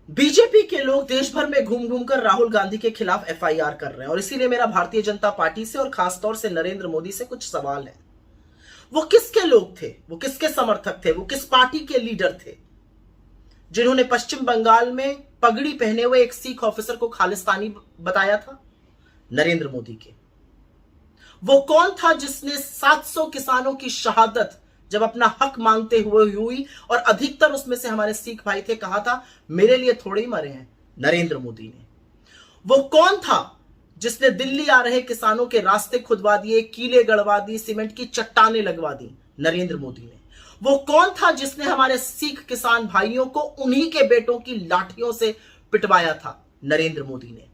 BJP के लोग देश भर में घूम घूम कर राहुल गांधी के खिलाफ एफआईआर कर रहे हैं और इसीलिए मेरा भारतीय जनता पार्टी से और खासतौर से नरेंद्र मोदी से कुछ सवाल है। वो किसके लोग थे, वो किसके समर्थक थे, वो किस पार्टी के लीडर थे जिन्होंने पश्चिम बंगाल में पगड़ी पहने हुए एक सिख ऑफिसर को खालिस्तानी बताया था? नरेंद्र मोदी के। वो कौन था जिसने 700 किसानों की शहादत जब अपना हक मांगते हुए हुई और अधिकतर उसमें से हमारे सिख भाई थे, कहा था मेरे लिए थोड़े ही मरे हैं? नरेंद्र मोदी ने। वो कौन था जिसने दिल्ली आ रहे किसानों के रास्ते खुदवा दिए, कीले गड़वा दी, सीमेंट की चट्टानें लगवा दी? नरेंद्र मोदी ने। वो कौन था जिसने हमारे सिख किसान भाइयों को उन्हीं के बेटों की लाठियों से पिटवाया था? नरेंद्र मोदी ने।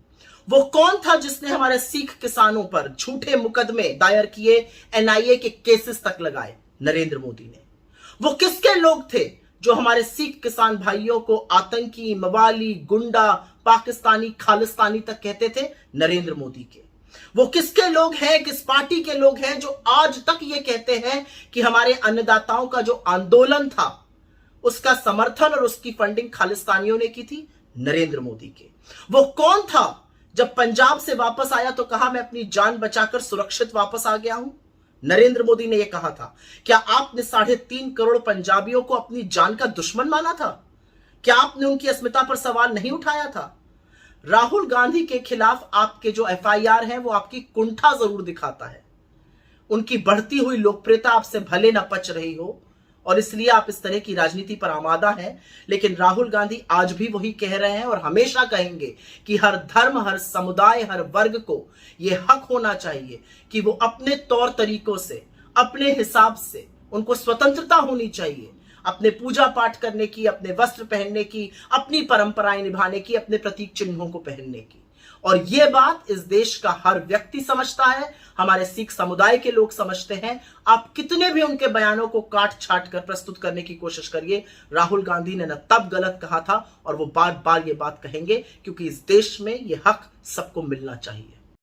वो कौन था जिसने हमारे सिख किसानों पर झूठे मुकदमे दायर किए, एनआईए के केसेस तक लगाए? नरेंद्र मोदी ने। वो किसके लोग थे जो हमारे सिख किसान भाइयों को आतंकी, मवाली, गुंडा, पाकिस्तानी, खालिस्तानी तक कहते थे? नरेंद्र मोदी के। वो किसके लोग हैं, किस पार्टी के लोग हैं जो आज तक ये कहते हैं कि हमारे अन्नदाताओं का जो आंदोलन था उसका समर्थन और उसकी फंडिंग खालिस्तानियों ने की थी? नरेंद्र मोदी के। वो कौन था जब पंजाब से वापस आया तो कहा मैं अपनी जान बचाकर सुरक्षित वापस आ गया हूं? नरेंद्र मोदी ने यह कहा था। क्या आपने 3.5 करोड़ पंजाबियों को अपनी जान का दुश्मन माना था? क्या आपने उनकी अस्मिता पर सवाल नहीं उठाया था? राहुल गांधी के खिलाफ आपके जो एफआईआर हैं वो आपकी कुंठा जरूर दिखाता है। उनकी बढ़ती हुई लोकप्रियता आपसे भले न पच रही हो और इसलिए आप इस तरह की राजनीति पर आमादा हैं, लेकिन राहुल गांधी आज भी वही कह रहे हैं और हमेशा कहेंगे कि हर धर्म, हर समुदाय, हर वर्ग को यह हक होना चाहिए कि वो अपने तौर तरीकों से, अपने हिसाब से, उनको स्वतंत्रता होनी चाहिए अपने पूजा पाठ करने की, अपने वस्त्र पहनने की, अपनी परंपराएं निभाने की, अपने प्रतीक चिन्हों को पहनने की। और यह बात इस देश का हर व्यक्ति समझता है, हमारे सिख समुदाय के लोग समझते हैं। आप कितने भी उनके बयानों को काट छाट कर प्रस्तुत करने की कोशिश करिए, राहुल गांधी ने न तब गलत कहा था और वो बार बार ये बात कहेंगे, क्योंकि इस देश में ये हक सबको मिलना चाहिए।